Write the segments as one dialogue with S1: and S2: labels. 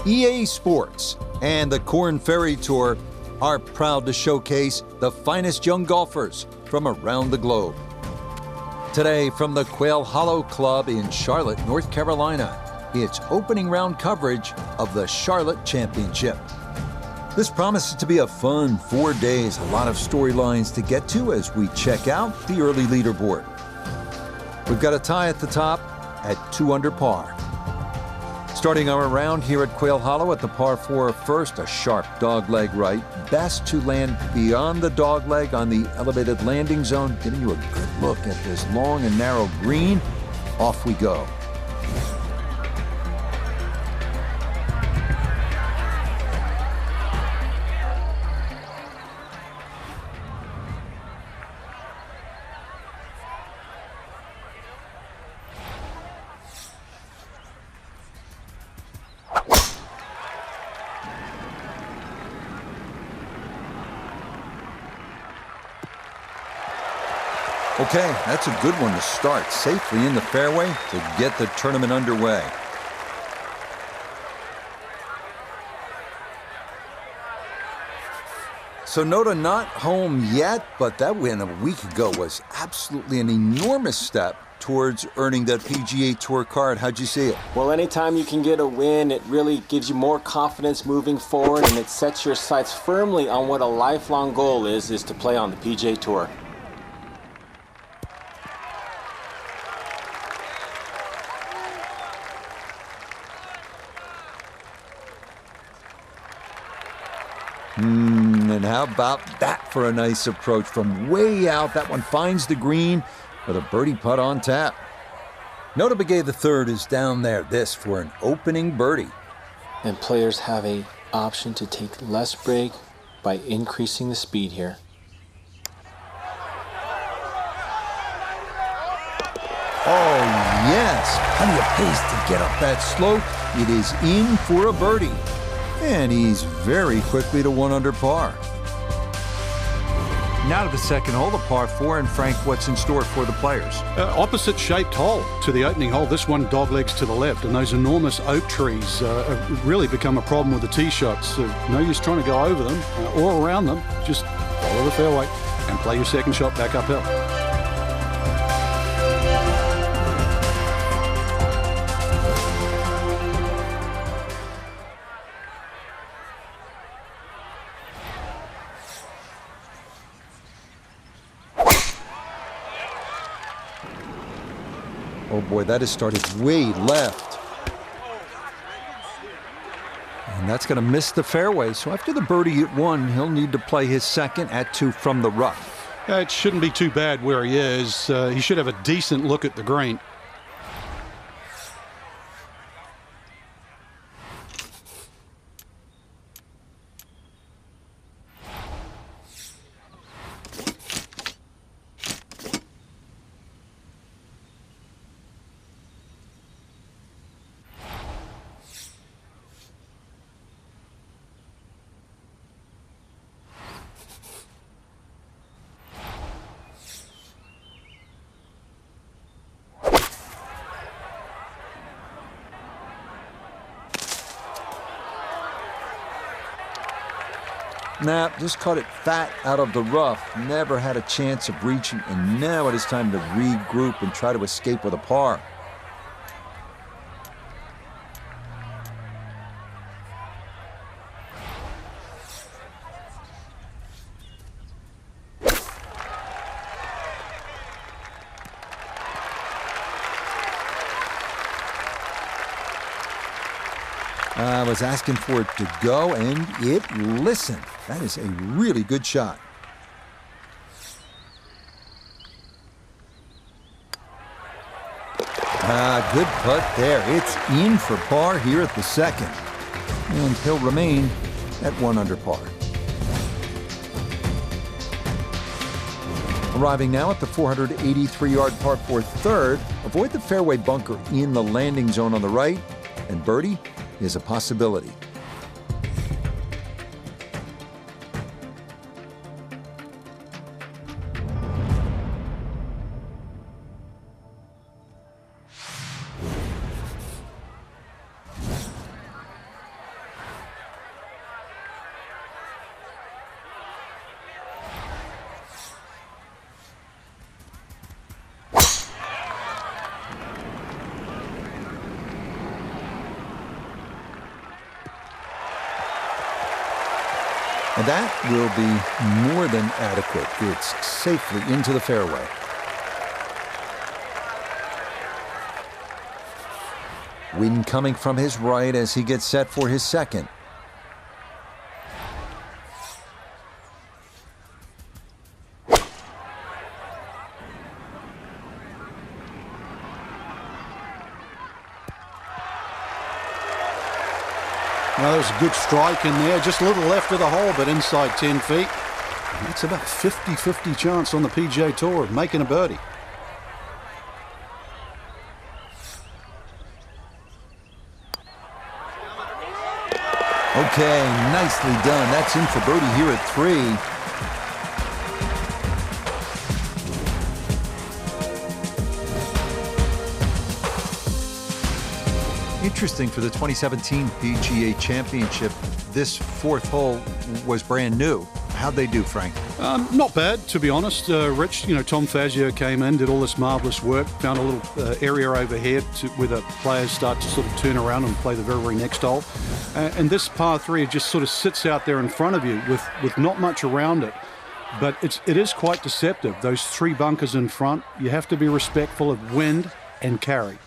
S1: EA Sports and the Korn Ferry Tour are proud to showcase the finest young golfers from around the globe. Today, from the Quail Hollow Club in Charlotte, North Carolina, it's opening round coverage of the Charlotte Championship. This promises to be a fun 4 days, a lot of storylines to get to as we check out the early leaderboard. We've got a tie at the top at 2 under par. Starting our round here at Quail Hollow at the par 4 first, a sharp dogleg right. Best to land beyond the dogleg on the elevated landing zone, giving you a good look at this long and narrow green. Off we go. Okay, that's a good one to start safely in the fairway to get the tournament underway. So Noda not home yet, but that win a week ago was absolutely an enormous step towards earning that PGA Tour card. How'd you see it?
S2: Well, anytime you can get a win, it really gives you more confidence moving forward, and it sets your sights firmly on what a lifelong goal is to play on the PGA Tour.
S1: And how about that for a nice approach from way out? That one finds the green with a birdie putt on tap. Noda Begay III is down there. This for an opening birdie.
S2: And players have an option to take less break by increasing the speed here.
S1: Oh, yes. Plenty of pace to get up that slope. It is in for a birdie. And he's very quickly to 1 under par. Now to the second hole, the par 4, and Frank, what's in store for the players?
S3: Opposite shaped hole to the opening hole. This one doglegs to the left, and those enormous oak trees have really become a problem with the tee shots. No use trying to go over them or around them. Just follow the fairway and play your second shot back uphill.
S1: Oh boy, that has started way left. And that's going to miss the fairway. So after the birdie at 1, he'll need to play his second at 2 from the rough.
S3: It shouldn't be too bad where he is. He should have a decent look at the green.
S1: Nah, just caught it fat out of the rough. Never had a chance of reaching, and now it is time to regroup and try to escape with a par. I was asking for it to go, and it listened. That is a really good shot. Good putt there. It's in for par here at the second. And he'll remain at 1 under par. Arriving now at the 483-yard par 4 third. Avoid the fairway bunker in the landing zone on the right, and birdie is a possibility. And that will be more than adequate. It's safely into the fairway. Wind coming from his right as he gets set for his second.
S3: Now, there's a good strike in there, just a little left of the hole, but inside 10 feet. And that's about 50-50 chance on the PGA Tour of making a birdie.
S1: Okay, nicely done. That's in for birdie here at 3. Interesting for the 2017 PGA Championship, this fourth hole was brand new. How'd they do, Frank?
S3: Not bad, to be honest. Rich, Tom Fazio came in, did all this marvellous work, found a little area over here where the players start to sort of turn around and play the very, very next hole. And this par 3 just sort of sits out there in front of you with not much around it. But it is quite deceptive. Those 3 bunkers in front, you have to be respectful of wind and carry.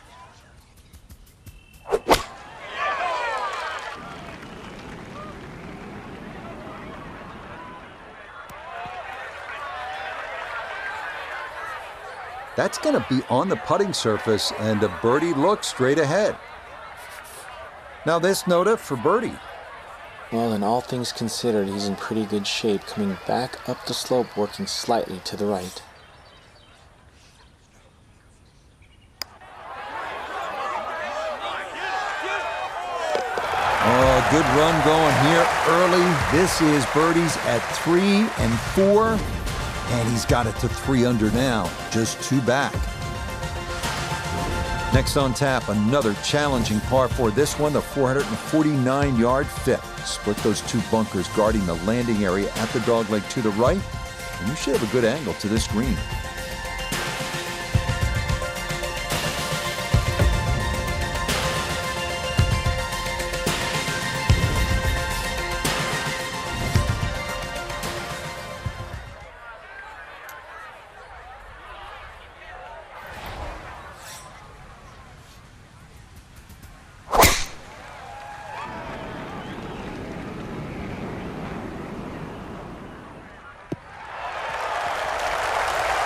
S1: That's going to be on the putting surface, and a birdie look straight ahead. Now this nota for birdie.
S2: Well, in all things considered, he's in pretty good shape, coming back up the slope, working slightly to the right.
S1: Oh, good run going here early. This is birdies at 3 and 4. And he's got it to 3 under now, just 2 back. Next on tap, another challenging par 4. This one, the 449-yard fifth. Split those 2 bunkers guarding the landing area at the dogleg to the right. And you should have a good angle to this green.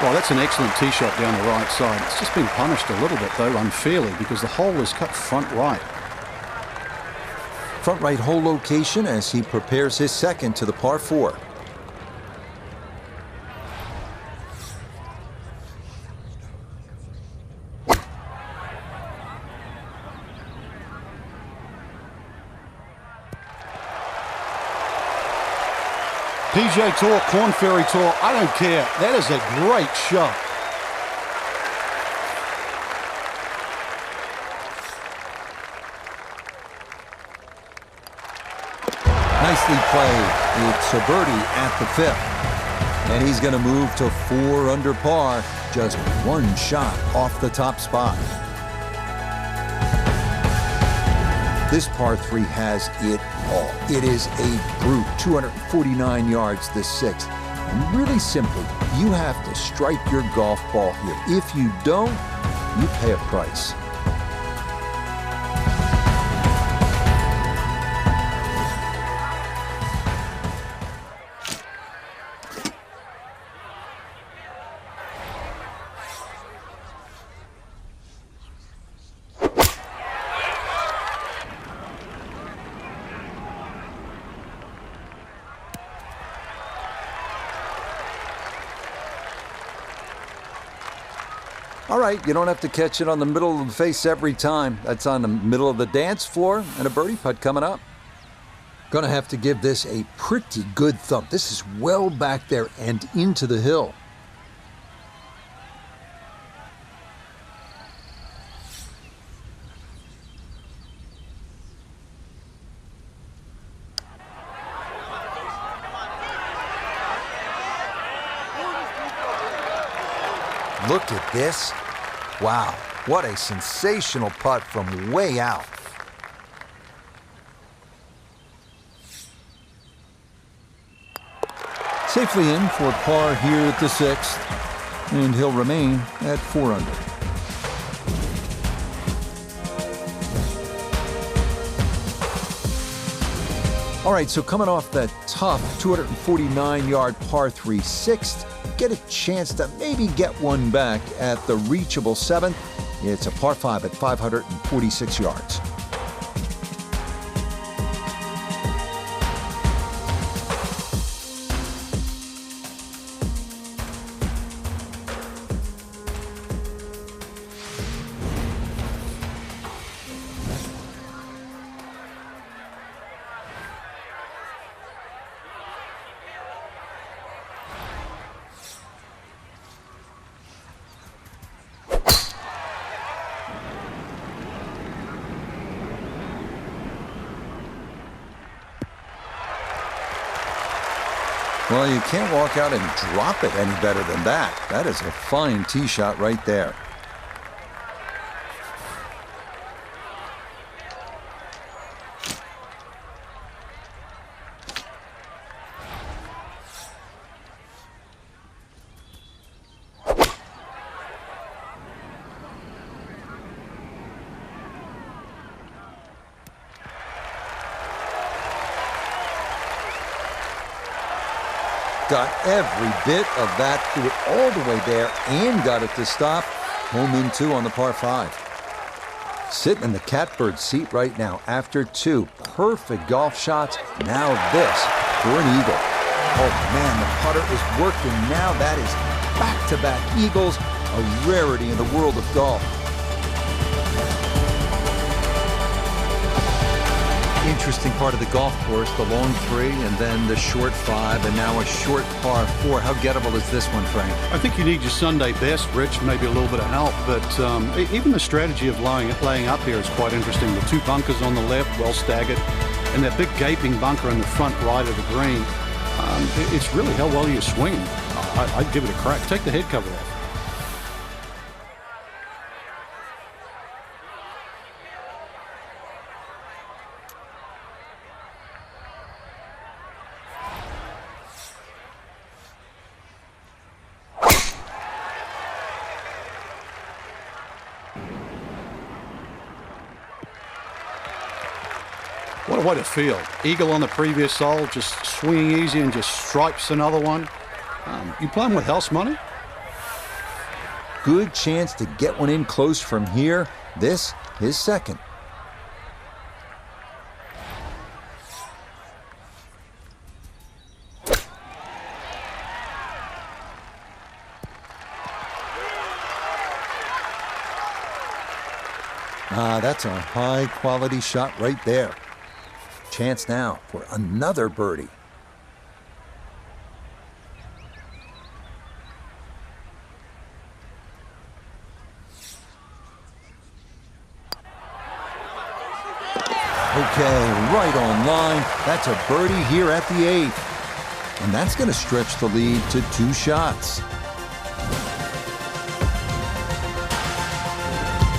S3: Well, that's an excellent tee shot down the right side. It's just been punished a little bit, though, unfairly, because the hole is cut front right.
S1: Front right hole location as he prepares his second to the par 4.
S3: PGA Tour, Korn Ferry Tour, I don't care. That is a great shot.
S1: Nicely played. It's a birdie at the 5th. And he's going to move to 4 under par. Just 1 shot off the top spot. This par 3 has it all. It is a brute, 249 yards this 6th. And really simply, you have to strike your golf ball here. If you don't, you pay a price. All right, you don't have to catch it on the middle of the face every time. That's on the middle of the dance floor, and a birdie putt coming up. Gonna have to give this a pretty good thump. This is well back there and into the hill. Look at this. Wow, what a sensational putt from way out. Safely in for par here at the 6th, and he'll remain at 4 under. All right, so coming off that tough 249-yard par 3 6th, get a chance to maybe get one back at the reachable 7th. It's a par 5 at 546 yards. Well, you can't walk out and drop it any better than that. That is a fine tee shot right there. Got every bit of that, threw it all the way there and got it to stop. Home in 2 on the par 5. Sitting in the catbird seat right now after 2 perfect golf shots. Now this for an eagle. Oh man, the putter is working now. That is back-to-back eagles, a rarity in the world of golf. Interesting part of the golf course, the long 3 and then the short 5 and now a short par 4. How gettable is this one, Frank?
S3: I think you need your Sunday best, Rich, maybe a little bit of help, but even the strategy of laying up here is quite interesting. The 2 bunkers on the left, well staggered, and that big gaping bunker in the front right of the green. It's really how well you swing. I'd give it a crack. Take the head cover off. What a way to feel. Eagle on the previous hole, just swinging easy and just stripes another one. You playing with house money?
S1: Good chance to get one in close from here. This, his second. That's a high-quality shot right there. Chance now for another birdie. Okay, right on line. That's a birdie here at the 8th. And that's going to stretch the lead to 2 shots.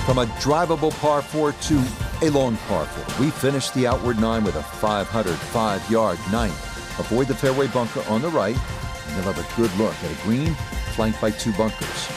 S1: From a drivable par 4 to a long par 4, we finished the outward 9 with a 505-yard 9th. Avoid the fairway bunker on the right, and you'll have a good look at a green flanked by 2 bunkers.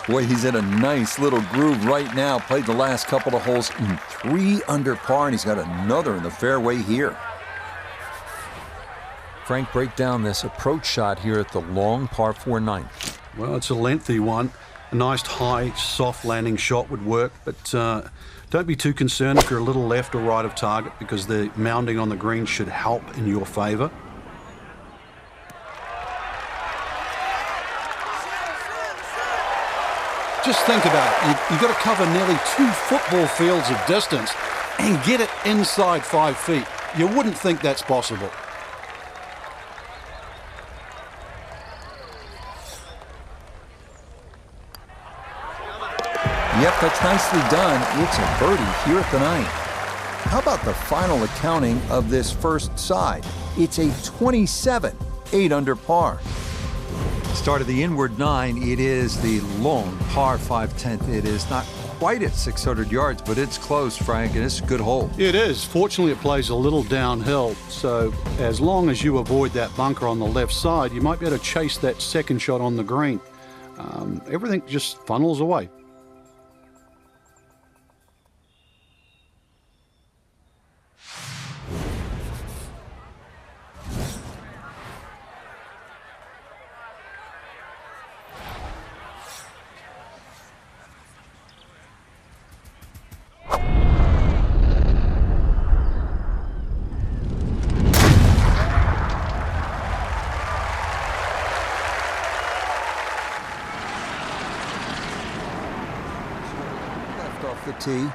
S1: Boy, he's in a nice little groove right now. Played the last couple of holes in 3 under par, and he's got another in the fairway here. Frank, break down this approach shot here at the long par 4 9th.
S3: Well, it's a lengthy one. A nice high, soft landing shot would work, but don't be too concerned if you're a little left or right of target, because the mounding on the green should help in your favor. Just think about it. You've got to cover nearly 2 football fields of distance and get it inside 5 feet. You wouldn't think that's possible.
S1: Yep, that's nicely done. It's a birdie here at the ninth. How about the final accounting of this first side? It's a 27, 8 under par. Start of the inward 9, it is the long par 5 10th. It is not quite at 600 yards, but it's close, Frank, and it's a good hole.
S3: It is. Fortunately, it plays a little downhill, so as long as you avoid that bunker on the left side, you might be able to chase that second shot on the green. Everything just funnels away.
S1: Off the tee.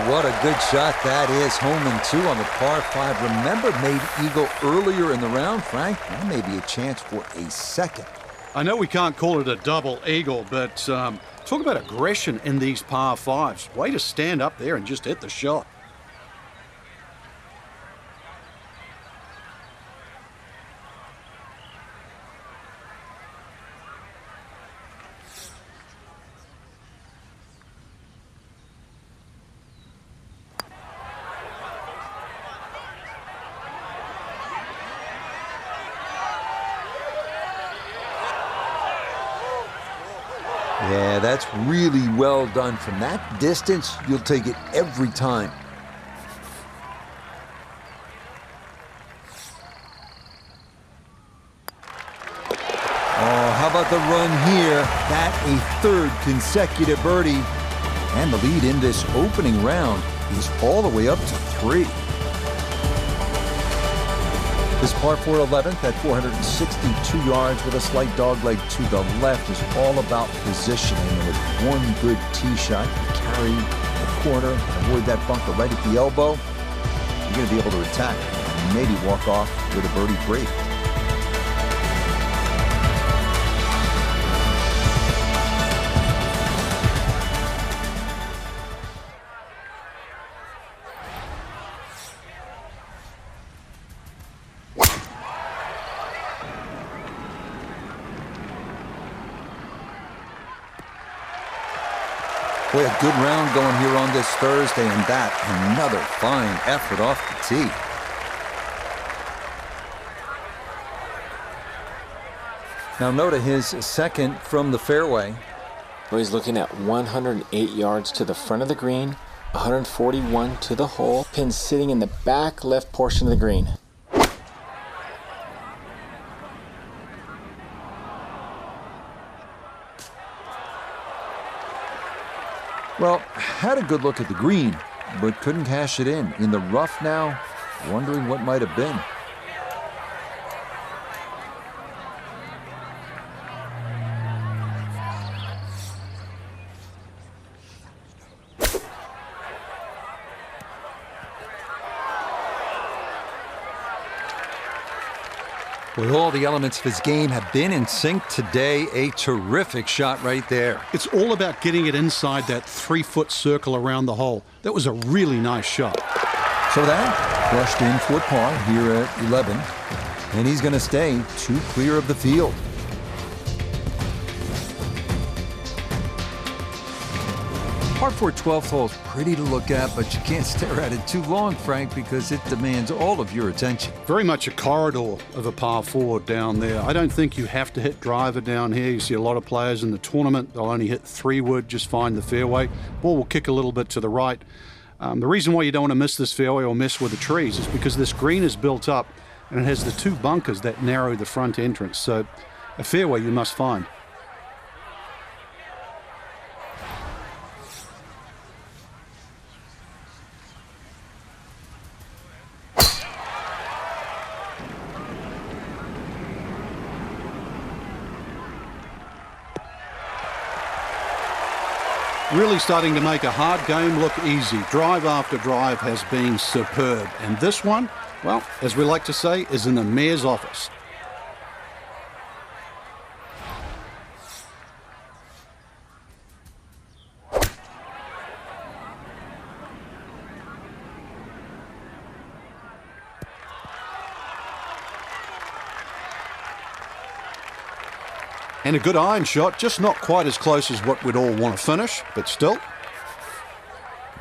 S1: What a good shot that is. Home and 2 on the par 5. Remember, made eagle earlier in the round, Frank. That may be a chance for a second.
S3: I know we can't call it a double eagle, but talk about aggression in these par 5s. Way to stand up there and just hit the shot.
S1: Yeah, that's really well done. From that distance, you'll take it every time. Oh, how about the run here? That a third consecutive birdie. And the lead in this opening round is all the way up to 3. This par 4 11th at 462 yards with a slight dogleg to the left is all about positioning. And with one good tee shot, you carry the corner, avoid that bunker right at the elbow, you're going to be able to attack and maybe walk off with a birdie break. Boy, a good round going here on this Thursday, and that another fine effort off the tee. Now note his second from the fairway.
S2: Well, he's looking at 108 yards to the front of the green, 141 to the hole, pin sitting in the back left portion of the green.
S1: Well, had a good look at the green, but couldn't cash it in. In the rough now, wondering what might have been. With all the elements of his game have been in sync today, a terrific shot right there.
S3: It's all about getting it inside that 3-foot circle around the hole. That was a really nice shot.
S1: So that crushed in for par here at 11, and he's going to stay 2 clear of the field. Par 4 12th hole is pretty to look at, but you can't stare at it too long, Frank, because it demands all of your attention.
S3: Very much a corridor of a par 4 down there. I don't think you have to hit driver down here. You see a lot of players in the tournament, they'll only hit 3-wood, just find the fairway. Ball will kick a little bit to the right. The reason why you don't want to miss this fairway or mess with the trees is because this green is built up and it has the 2 bunkers that narrow the front entrance. So a fairway you must find. Really starting to make a hard game look easy. Drive after drive has been superb. And this one, well, as we like to say, is in the mayor's office. And a good iron shot, just not quite as close as what we'd all want to finish, but still.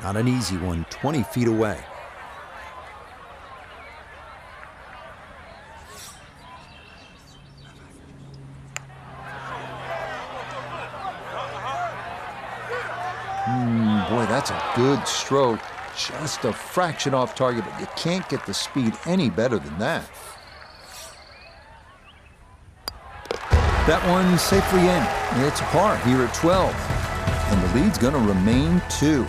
S1: Not an easy one, 20 feet away. Boy, that's a good stroke. Just a fraction off target, but you can't get the speed any better than that. That one's safely in. It's a par here at 12. And the lead's going to remain 2.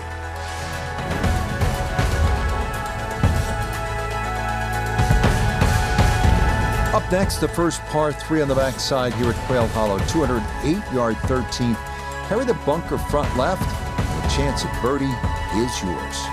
S1: Up next, the first par 3 on the backside here at Quail Hollow. 208-yard 13th. Carry the bunker front left. The chance at birdie is yours.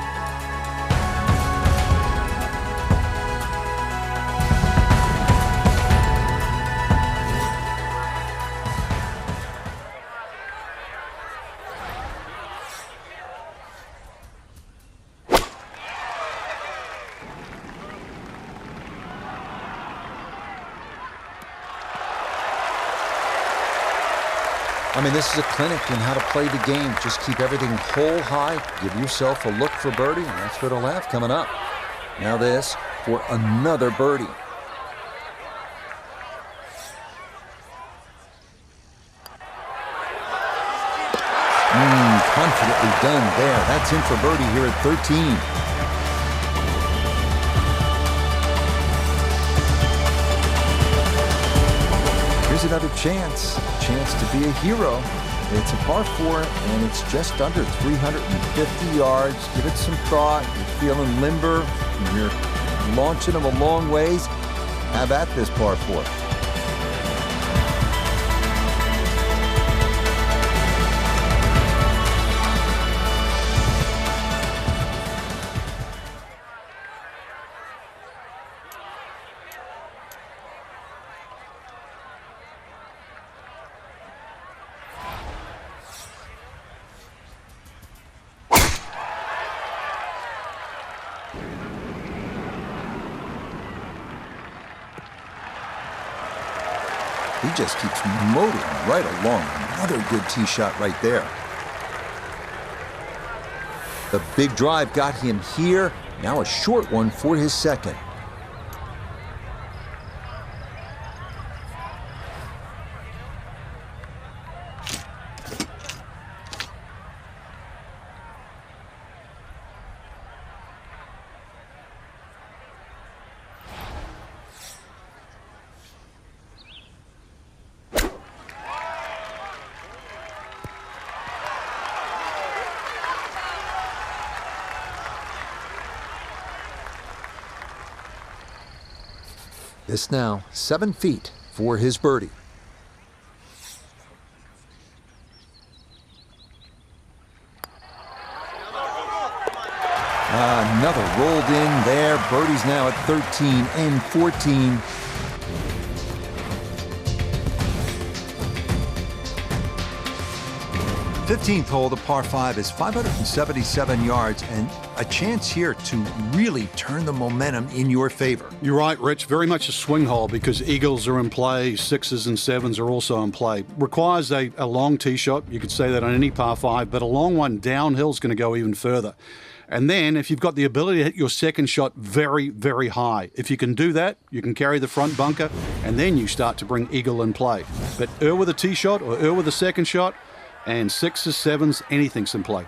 S1: I mean, this is a clinic in how to play the game. Just keep everything hole high, give yourself a look for birdie, and that's what he'll have coming up. Now this for another birdie. Confidently done there. That's in for birdie here at 13. Here's another chance to be a hero. It's a par 4, and it's just under 350 yards. Give it some thought. You're feeling limber. You're launching them a long ways. Have at this par 4. He just keeps motoring right along. Another good tee shot right there. The big drive got him here. Now a short one for his second. This now 7 feet for his birdie. Another rolled in there. Birdie's now at 13 and 14. 15th hole, the par 5 is 577 yards and a chance here to really turn the momentum in your favor.
S3: You're right, Rich. Very much a swing hole because eagles are in play, 6s and 7s are also in play. Requires a long tee shot. You could say that on any par 5, but a long one downhill is going to go even further. And then if you've got the ability to hit your second shot very, very high, if you can do that, you can carry the front bunker, and then you start to bring eagle in play. But with a tee shot or with a second shot, and 6s, 7s, anything's in play.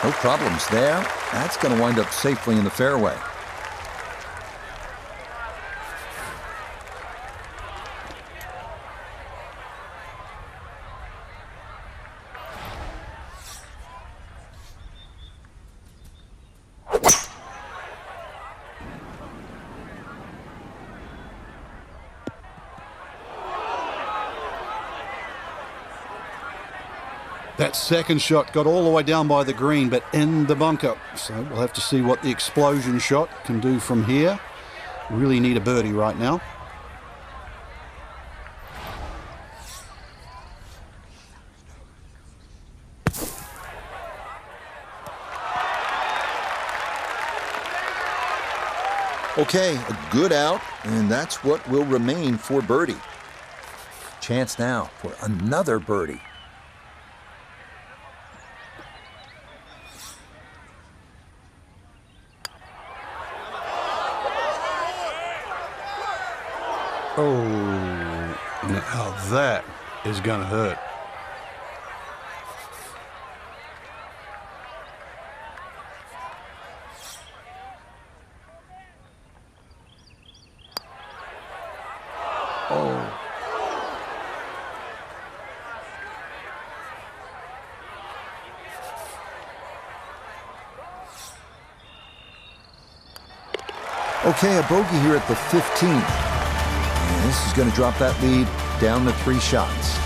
S1: No problems there. That's going to wind up safely in the fairway.
S3: That second shot got all the way down by the green, but in the bunker. So we'll have to see what the explosion shot can do from here. Really need a birdie right now.
S1: Okay, a good out, and that's what will remain for birdie. Chance now for another birdie.
S3: Oh, now that is going to hurt.
S1: Oh. Okay, a bogey here at the 15th. And this is going to drop that lead down to 3 shots.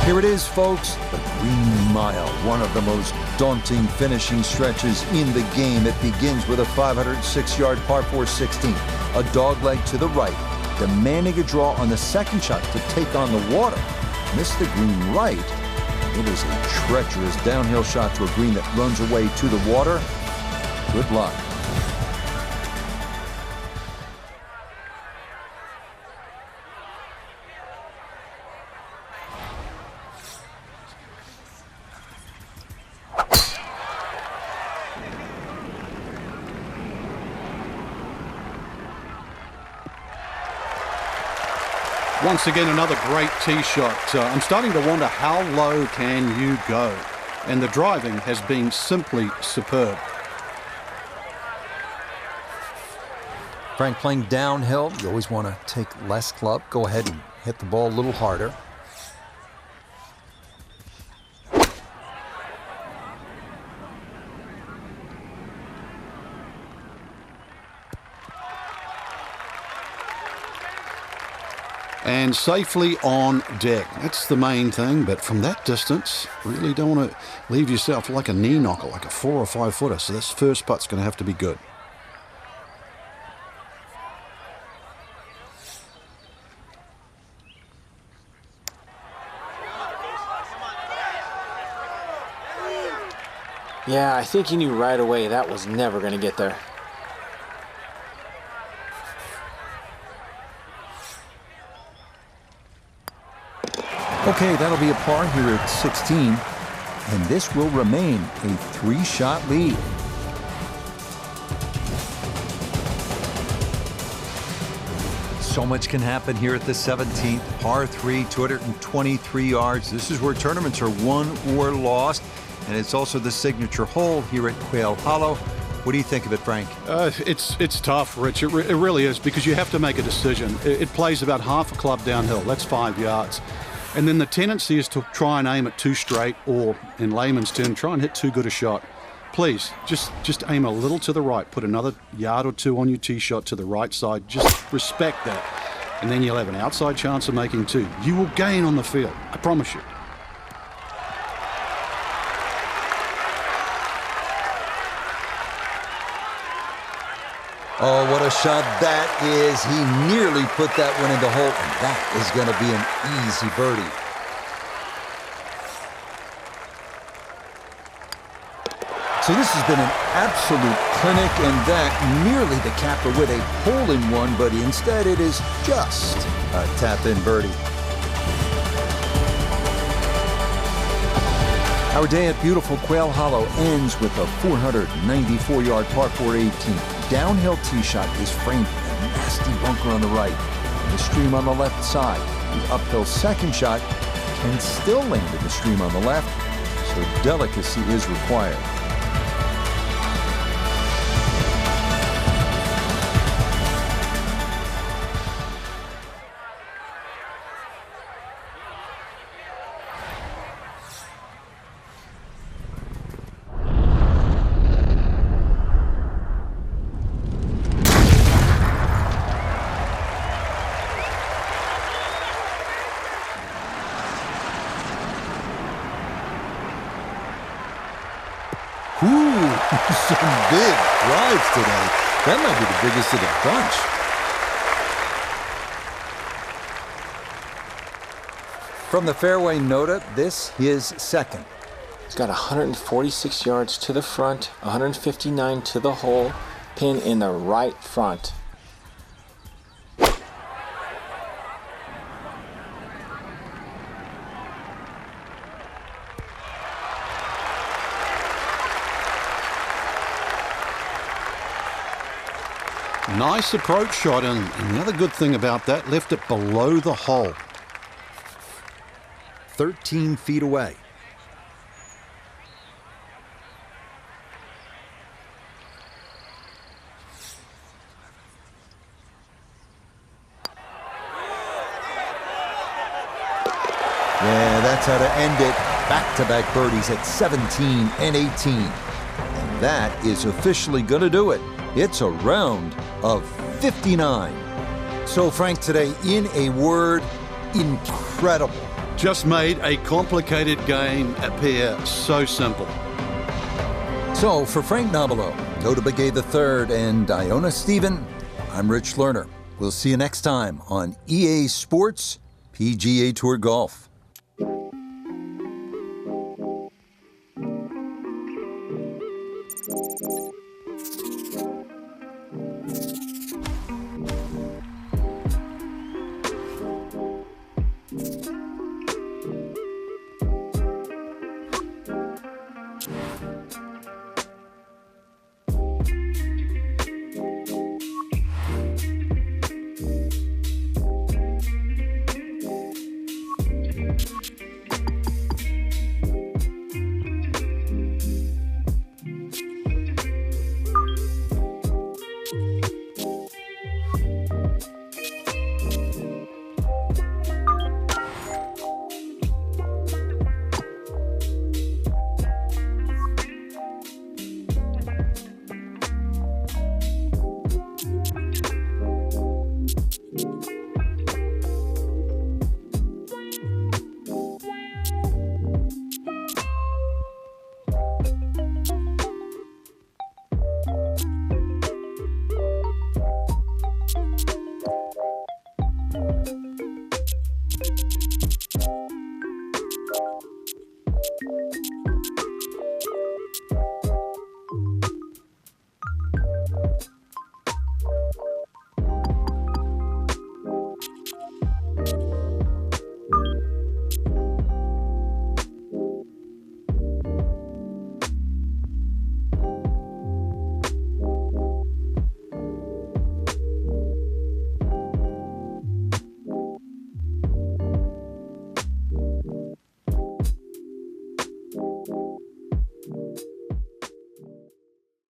S1: Here it is, folks, the Green Mile, one of the most daunting finishing stretches in the game. It begins with a 506-yard par 4 16, a dogleg to the right, demanding a draw on the second shot to take on the water. Missed the green right. It is a treacherous downhill shot to a green that runs away to the water. Good luck.
S3: Once again, another great tee shot. I'm starting to wonder how low can you go? And the driving has been simply superb.
S1: Frank, playing downhill, you always want to take less club. Go ahead and hit the ball a little harder.
S3: And safely on deck. That's the main thing, but from that distance, really don't want to leave yourself like a knee knocker, like a 4 or 5 footer. So this first putt's going to have to be good.
S2: Yeah, I think he knew right away that was never going to get there.
S1: Okay, that'll be a par here at 16, and this will remain a 3-shot lead. So much can happen here at the 17th, par 3, 223 yards. This is where tournaments are won or lost, and it's also the signature hole here at Quail Hollow. What do you think of it, Frank?
S3: It's tough, Rich. It really is, because you have to make a decision. It plays about half a club downhill. That's 5 yards. And then the tendency is to try and aim it too straight, or in layman's term, try and hit too good a shot. Please, just aim a little to the right. Put another yard or 2 on your tee shot to the right side. Just respect that. and then you'll have an outside chance of making 2. You will gain on the field, I promise you.
S1: Oh, what a shot that is. He nearly put that one in the hole, and that is going to be an easy birdie. So this has been an absolute clinic, and that nearly the capper with a hole-in-one, but instead it is just a tap-in birdie. Our day at beautiful Quail Hollow ends with a 494-yard par 4 18. Downhill tee shot is framed in a nasty bunker on the right, and the stream on the left side. The uphill second shot can still land in the stream on the left, so delicacy is required. Ooh, some big drives today. That might be the biggest of the bunch. From the fairway Nota, this his second.
S2: He's got 146 yards to the front, 159 to the hole, pin in the right front.
S3: Nice approach shot, and the other good thing about that, left it below the hole.
S1: 13 feet away. Yeah, that's how to end it. Back-to-back birdies at 17 and 18. And that is officially going to do it. It's a round of 59. So, Frank, today, in a word, incredible.
S3: Just made a complicated game appear so simple.
S1: So, for Frank Nobilo, Nota Begay III, and Iona Stephen, I'm Rich Lerner. We'll see you next time on EA Sports PGA Tour Golf.